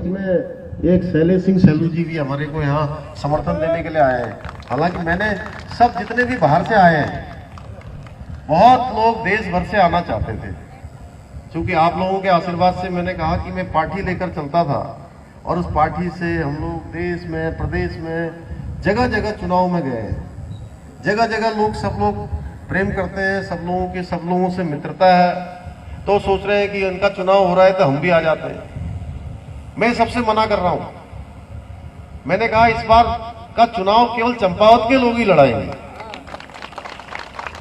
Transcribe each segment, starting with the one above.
इसमें एक शैलेश सिंह सैलू जी भी हमारे को यहाँ समर्थन देने के लिए आए हैं। हालांकि मैंने सब जितने भी बाहर से आए हैं, बहुत लोग देश भर से आना चाहते थे, क्योंकि आप लोगों के आशीर्वाद से मैंने कहा कि मैं पार्टी लेकर चलता था और उस पार्टी से हम लोग देश में, प्रदेश में, जगह जगह चुनाव में गए हैं। जगह जगह लोग, सब लोग प्रेम करते हैं, सब लोगों की सब लोगों से मित्रता है, तो सोच रहे हैं कि इनका चुनाव हो रहा है तो हम भी आ जाते हैं। मैं सबसे मना कर रहा हूं। मैंने कहा इस बार का चुनाव केवल चंपावत के लोग ही लड़ाएंगे।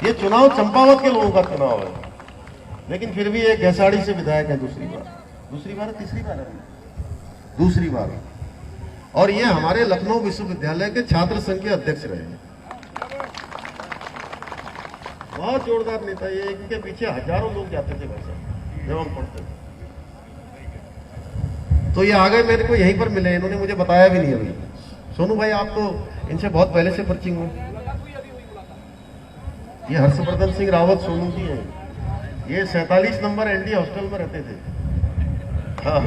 ये चुनाव चंपावत के लोगों का चुनाव है, लेकिन फिर भी एक घैसाड़ी से विधायक है दूसरी बार तीसरी बार है, दूसरी बार। और ये हमारे लखनऊ विश्वविद्यालय के छात्र संघ के अध्यक्ष रहे हैं। बहुत जोरदार नेता, ये इनके पीछे हजारों लोग जाते थे भाई साहब जब हम पढ़ते थे। तो ये आ गए, मेरे को यहीं पर मिले, इन्होंने मुझे बताया भी नहीं अभी। सोनू भाई, आप तो इनसे बहुत पहले से परिचित हो। ये हर्षवर्धन सिंह रावत सोनू जी हैं, ये 47 नंबर एनडी हॉस्टल में रहते थे। हाँ,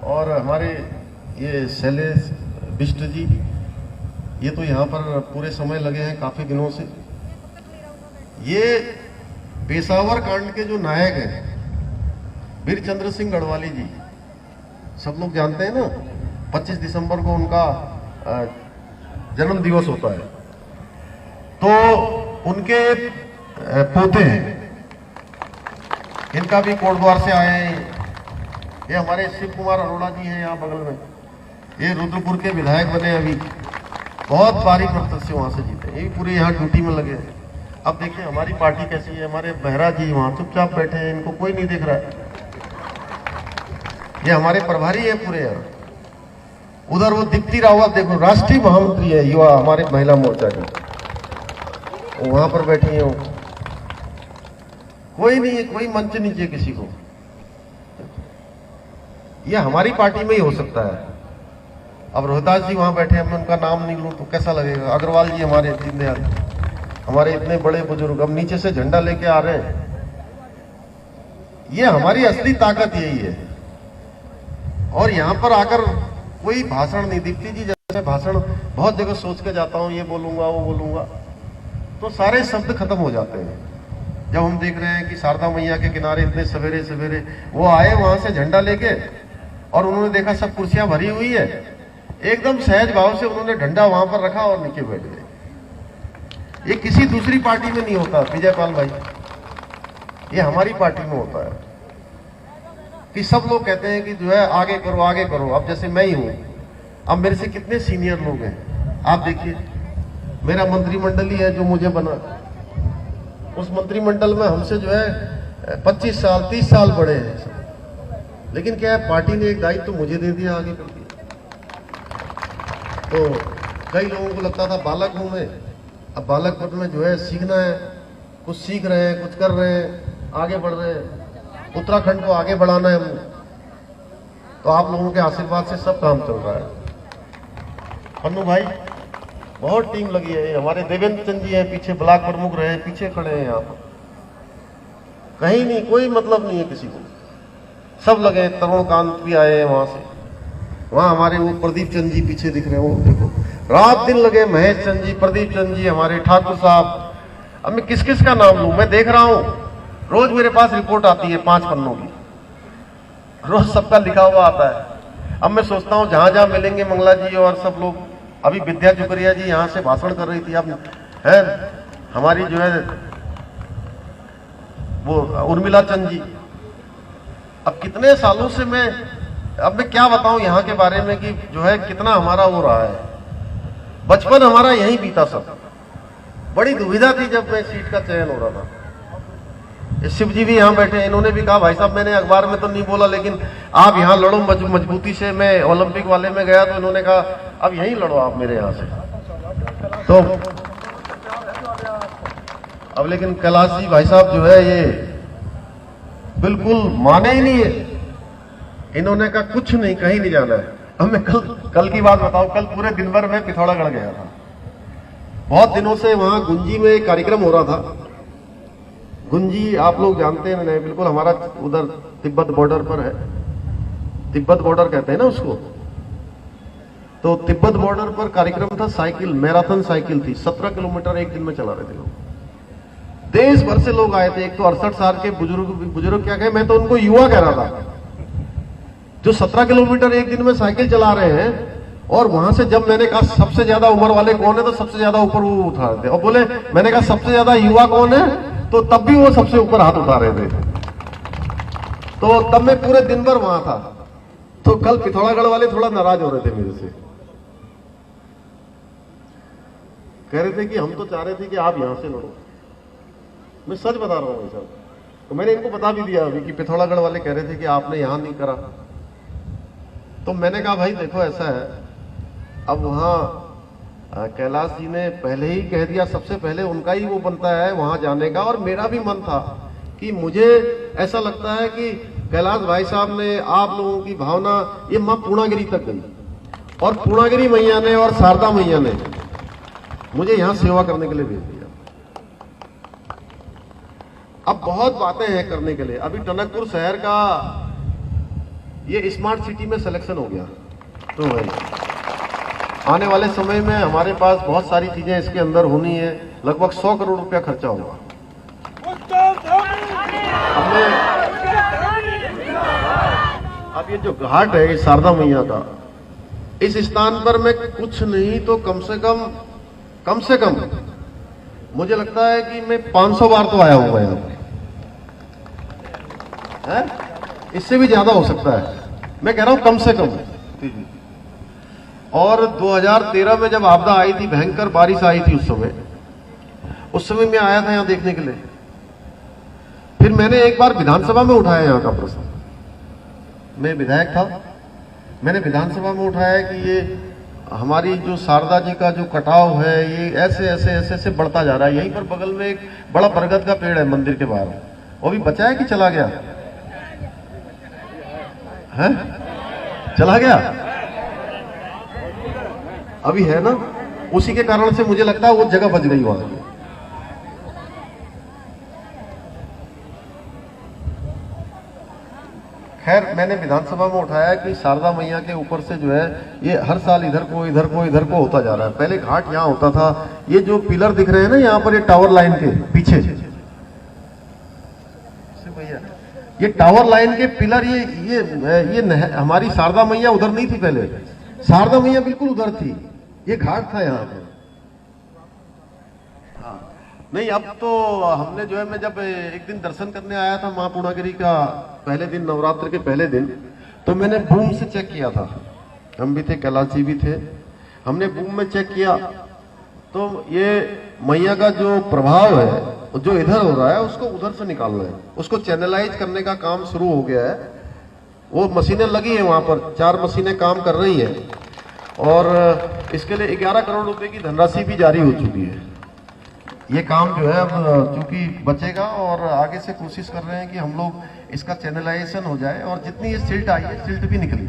और हमारे ये शैलेश बिष्ट जी, ये तो यहाँ पर पूरे समय लगे हैं काफी दिनों से। ये पेशावर कांड के जो नायक हैं, वीरचंद्र सिंह गढ़वाली जी, सब लोग जानते हैं ना, 25 दिसंबर को उनका जन्म दिवस होता है। तो उनके पोते हैं, इनका भी कोटद्वार से आए हैं। ये हमारे शिव कुमार अरोड़ा जी हैं यहाँ बगल में, ये रुद्रपुर के विधायक बने, अभी बहुत भारी प्रतिशत से वहां से जीते। ये पूरे यहाँ ड्यूटी में लगे हैं। अब देखिए हमारी पार्टी कैसी है। हमारे बहरा जी वहां चुपचाप बैठे हैं, इनको कोई नहीं देख रहा है। ये हमारे प्रभारी है पूरे यहाँ। उधर वो दीप्ति रावत देखो, राष्ट्रीय महामंत्री है युवा हमारे महिला मोर्चा की, वहां पर बैठी है। कोई नहीं है, कोई मंच नहीं चाहिए किसी को। ये हमारी पार्टी में ही हो सकता है। अब रोहिदास जी वहां बैठे, अब मैं उनका नाम नहीं लूं तो कैसा लगेगा। अग्रवाल जी हमारे, दीनदयाल, हमारे इतने बड़े बुजुर्ग अब नीचे से झंडा लेके आ रहे हैं। ये हमारी असली ताकत यही है। और यहां पर आकर कोई भाषण नहीं। दीप्ति जी जैसे भाषण बहुत जगह सोच के जाता हूं, ये बोलूंगा वो बोलूंगा, तो सारे शब्द खत्म हो जाते हैं। जब हम देख रहे हैं कि शारदा मैया के किनारे इतने सवेरे सवेरे वो आए वहां से झंडा लेके, और उन्होंने देखा सब कुर्सियां भरी हुई है, एकदम सहज भाव से उन्होंने डंडा वहां पर रखा और नीचे बैठ गए। ये किसी दूसरी पार्टी में नहीं होता विजयपाल भाई, ये हमारी पार्टी में होता है कि सब लोग कहते हैं कि जो है आगे करो आगे करो। अब जैसे मैं ही हूं, अब मेरे से कितने सीनियर लोग हैं आप देखिए। मेरा मंत्रिमंडल ही है जो मुझे बना, उस मंत्रिमंडल में हमसे जो है 25 साल 30 साल बड़े हैं। लेकिन क्या है, पार्टी ने एक दायित्व तो मुझे दे दिया, आगे कर दिया। तो कई लोगों को लगता था बालक हूं मैं, अब बालकपन में जो है सीखना है, कुछ सीख रहे हैं, कुछ कर रहे हैं, आगे बढ़ रहे हैं। उत्तराखंड को आगे बढ़ाना है हमने, तो आप लोगों के आशीर्वाद से सब काम चल रहा है। पन्नू भाई, बहुत टीम लगी है। हमारे देवेंद्र चंद जी हैं पीछे, ब्लॉक प्रमुख रहे, पीछे खड़े हैं यहाँ पर। कहीं नहीं, कोई मतलब नहीं है किसी को, सब लगे। तरुण कांत भी आए हैं वहां से, वहां हमारे वो प्रदीप चंद जी पीछे दिख रहे हो, देखो रात दिन लगे। महेश चंद जी, प्रदीप चंद जी, हमारे ठाकुर साहब। अब मैं किस किस का नाम लूं, मैं देख रहा हूं रोज मेरे पास रिपोर्ट आती है 5 पन्नों की, रोज सबका लिखा हुआ आता है। अब मैं सोचता हूं जहां जहां मिलेंगे मंगला जी और सब लोग, अभी विद्या जुकरिया जी यहां से भाषण कर रही थी, अब है हमारी जो है वो उर्मिला चंद जी। अब कितने सालों से अब मैं क्या बताऊं यहाँ के बारे में कि जो है कितना हमारा वो रहा है। बचपन हमारा यहीं बीता सब। बड़ी दुविधा थी जब मैं सीट का चयन हो रहा था। शिव जी भी यहाँ बैठे हैं, इन्होंने भी कहा भाई साहब, मैंने अखबार में तो नहीं बोला लेकिन आप यहाँ लड़ो मजबूती से। मैं ओलंपिक वाले में गया तो इन्होंने कहा अब यहीं लड़ो आप मेरे यहाँ से। तो अब लेकिन कैलाश जी भाई साहब जो है ये बिल्कुल माने ही नहीं है। इन्होंने कहा कुछ नहीं, कहीं नहीं जाना है। अब मैं कल की बात बताऊं, कल पूरे दिन भर में पिथौरागढ़ गया था। बहुत दिनों से वहां गुंजी में एक कार्यक्रम हो रहा था गुंजी आप लोग जानते हैं नहीं, बिल्कुल हमारा उधर तिब्बत बॉर्डर पर है, तिब्बत बॉर्डर कहते हैं ना उसको। तो तिब्बत बॉर्डर पर कार्यक्रम था, साइकिल मैराथन साइकिल थी, 17 किलोमीटर एक दिन में चला रहे थे लोग। देश भर से लोग आए थे। एक तो 68 साल के बुजुर्ग क्या कहे, मैं तो उनको युवा कह रहा था, जो 17 किलोमीटर एक दिन में साइकिल चला रहे हैं। और वहां से जब मैंने कहा सबसे ज्यादा उम्र वाले कौन है, तो सबसे ज्यादा ऊपर वो उठा रहे थे। और बोले, मैंने कहा सबसे ज्यादा युवा कौन है, तो तब भी वो सबसे ऊपर हाथ उठा रहे थे। तो तब मैं पूरे दिन भर वहां था। तो कल पिथौरागढ़ वाले थोड़ा नाराज हो रहे थे मेरे से, कह रहे थे कि हम तो चाह रहे थे कि आप यहां से लड़ो। मैं सच बता रहा हूं साहब। तो मैंने इनको बता भी दिया अभी कि पिथौरागढ़ वाले कह रहे थे कि आपने यहां नहीं करा। तो मैंने कहा भाई देखो ऐसा है, अब वहां कैलाश जी ने पहले ही कह दिया, सबसे पहले उनका ही वो बनता है वहां जाने का। और मेरा भी मन था कि मुझे ऐसा लगता है कि कैलाश भाई साहब ने, आप लोगों की भावना ये मां पूर्णागिरी तक गई, और पूर्णागिरी मैया ने और शारदा मैया ने मुझे यहां सेवा करने के लिए भेज दिया। अब बहुत बातें हैं करने के लिए। अभी टनकपुर शहर का ये स्मार्ट सिटी में सिलेक्शन हो गया। तो भाई आने वाले समय में हमारे पास बहुत सारी चीजें इसके अंदर होनी है। लगभग 100 करोड़ रुपया खर्चा होगा। अब ये जो घाट है शारदा मैया का, इस स्थान पर मैं कुछ नहीं तो कम से कम मुझे लगता है कि मैं 500 बार तो आया हूं यहाँ है? इससे भी ज्यादा हो सकता है, मैं कह रहा हूं कम से कम। और 2013 में जब आपदा आई थी, भयंकर बारिश आई थी, उस समय मैं आया था यहां देखने के लिए। फिर मैंने एक बार विधानसभा में उठाया यहाँ का प्रश्न, मैं विधायक था, मैंने विधानसभा में उठाया कि ये हमारी जो शारदा जी का जो कटाव है ये ऐसे ऐसे ऐसे ऐसे बढ़ता जा रहा है। यहीं पर बगल में एक बड़ा बरगद का पेड़ है मंदिर के बाहर, वो भी बचा है कि चला गया है? चला गया अभी है ना। उसी के कारण से मुझे लगता है वो जगह बच गई वहां की। खैर मैंने विधानसभा में उठाया कि शारदा मैया के ऊपर से जो है ये हर साल इधर को होता जा रहा है। पहले घाट यहाँ होता था, ये जो पिलर दिख रहे हैं ना यहाँ पर, ये टावर लाइन के पीछे, ये टावर लाइन के पिलर, ये हमारी शारदा मैया उधर नहीं थी पहले। शारदा मैया बिल्कुल उधर थी, ये घाट था यहाँ पे। हाँ नहीं, अब तो हमने जो है, मैं जब एक दिन दर्शन करने आया था मां पूर्णागिरी का पहले दिन, नवरात्र के पहले दिन, तो मैंने बूम से चेक किया था। हम भी थे, कैलाश जी भी थे, हमने बूम में चेक किया तो ये मैया का जो प्रभाव है जो इधर हो रहा है उसको उधर से निकालना है, उसको चैनलाइज करने का काम शुरू हो गया है। वो मशीनें लगी है वहां पर, 4 मशीनें काम कर रही हैं और इसके लिए 11 करोड़ रुपए की धनराशि भी जारी हो चुकी है। ये काम जो है अब चूंकि बचेगा और आगे से कोशिश कर रहे हैं कि हम लोग इसका चैनलाइजेशन हो जाए और जितनी ये सिल्ट आई है सिल्ट भी निकली,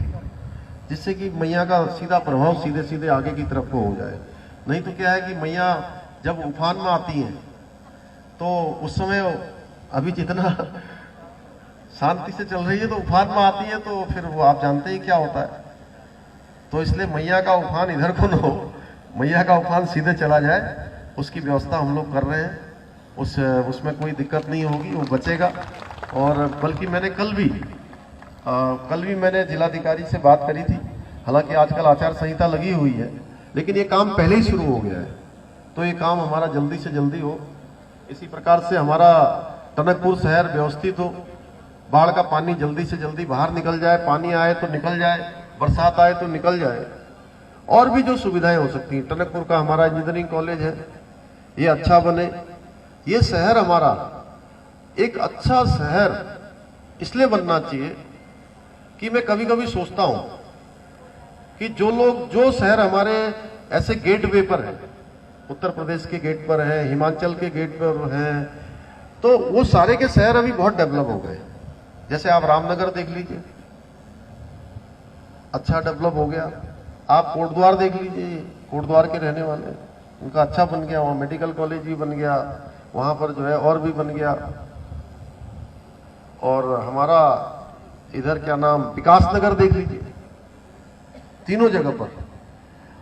जिससे कि मैया का सीधा प्रभाव सीधे सीधे आगे की तरफ को हो जाए। नहीं तो क्या है कि मैया जब उफान में आती है तो उस समय अभी जितना शांति से चल रही है तो उफान में आती है तो फिर वो आप जानते ही क्या होता है। तो इसलिए मैया का उफान इधर को न हो, मैया का उफान सीधे चला जाए, उसकी व्यवस्था हम लोग कर रहे हैं। उसमें कोई दिक्कत नहीं होगी, वो बचेगा। और बल्कि मैंने कल भी मैंने जिलाधिकारी से बात करी थी। हालांकि आजकल आचार संहिता लगी हुई है, लेकिन ये काम पहले ही शुरू हो गया है, तो ये काम हमारा जल्दी से जल्दी हो। इसी प्रकार से हमारा टनकपुर शहर व्यवस्थित हो, बाढ़ का पानी जल्दी से जल्दी बाहर निकल जाए, पानी आए तो निकल जाए, बरसात आए तो निकल जाए। और भी जो सुविधाएं हो सकती हैं, टनकपुर का हमारा इंजीनियरिंग कॉलेज है, ये अच्छा बने। ये शहर हमारा एक अच्छा शहर इसलिए बनना चाहिए कि मैं कभी कभी सोचता हूं कि जो शहर हमारे ऐसे गेटवे पर है, उत्तर प्रदेश के गेट पर है, हिमाचल के गेट पर है, तो वो सारे के शहर अभी बहुत डेवलप हो गए। जैसे आप रामनगर देख लीजिए, अच्छा डेवलप हो गया। आप कोटद्वार देख लीजिए, कोटद्वार के रहने वाले, उनका अच्छा बन गया, वहाँ मेडिकल कॉलेज भी बन गया, वहाँ पर जो है और भी बन गया। और हमारा इधर क्या नाम विकास नगर देख लीजिए, तीनों जगह पर।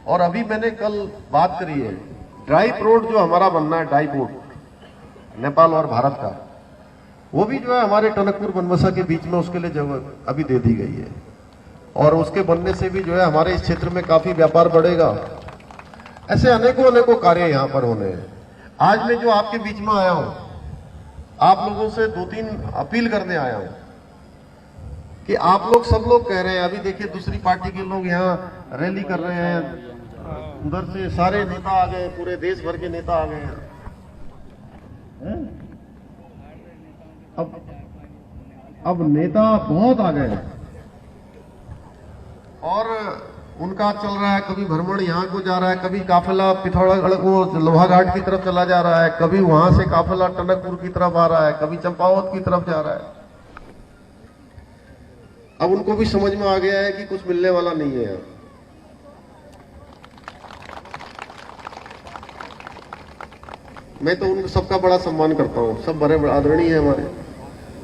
और अभी मैंने कल बात करी है, ड्राइव रोड जो हमारा बनना है, ड्राइव रोड नेपाल और भारत का, वो भी जो है हमारे टनकपुर बनबसा के बीच में उसके लिए जगह अभी दे दी गई है। और उसके बनने से भी जो है हमारे इस क्षेत्र में काफी व्यापार बढ़ेगा। ऐसे अनेकों अनेकों कार्य यहां पर होने हैं। आज मैं जो आपके बीच में आया हूं, आप लोगों से 2-3 अपील करने आया हूं कि आप लोग सब लोग कह रहे हैं, अभी देखिए दूसरी पार्टी के लोग यहाँ रैली कर रहे हैं, उधर से सारे नेता आ गए, पूरे देश भर के नेता आ गए हैं। अब नेता बहुत आ गए हैं और उनका चल रहा है, कभी भ्रमण यहाँ को जा रहा है, कभी काफिला पिथौरागढ़ को लोहाघाट की तरफ चला जा रहा है, कभी वहां से काफिला टनकपुर की तरफ आ रहा है, कभी चंपावत की तरफ जा रहा है। अब उनको भी समझ में आ गया है कि कुछ मिलने वाला नहीं है। मैं तो उन सबका बड़ा सम्मान करता हूँ, सब बड़े आदरणीय है हमारे।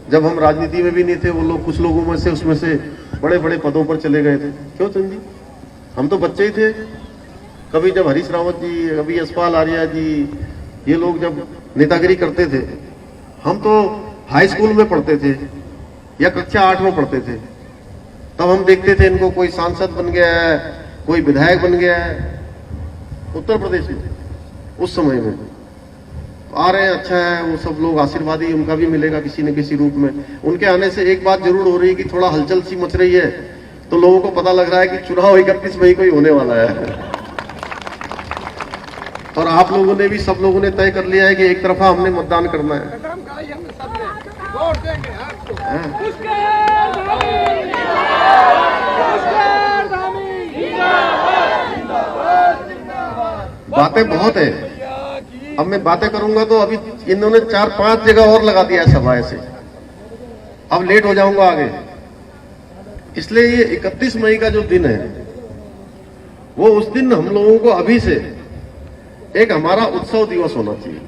जब हम राजनीति में भी नहीं थे, वो लोग कुछ लोगों में से उसमें से बड़े बड़े पदों पर चले गए थे। क्यों चंद जी, हम तो बच्चे ही थे। कभी जब हरीश रावत जी, कभी यशपाल आर्या जी, ये लोग जब नेतागिरी करते थे, हम तो हाई स्कूल में पढ़ते थे या कक्षा 8 में पढ़ते थे, तब हम देखते थे इनको कोई सांसद बन गया है, कोई विधायक बन गया है उत्तर प्रदेश में। उस समय में आ रहे हैं, अच्छा है, वो सब लोग आशीर्वाद ही उनका भी मिलेगा किसी न किसी रूप में। उनके आने से एक बात जरूर हो रही है कि थोड़ा हलचल सी मच रही है, तो लोगों को पता लग रहा है कि चुनाव 31 मई को ही होने वाला है। और आप लोगों ने भी, सब लोगों ने तय कर लिया है कि एक तरफा हमने मतदान करना है। बातें बहुत है, अब मैं बातें करूंगा तो अभी इन्होंने 4-5 जगह और लगा दिया है सभा ऐसे, अब लेट हो जाऊंगा आगे। इसलिए ये 31 मई का जो दिन है, वो उस दिन हम लोगों को अभी से एक हमारा उत्सव दिवस होना चाहिए।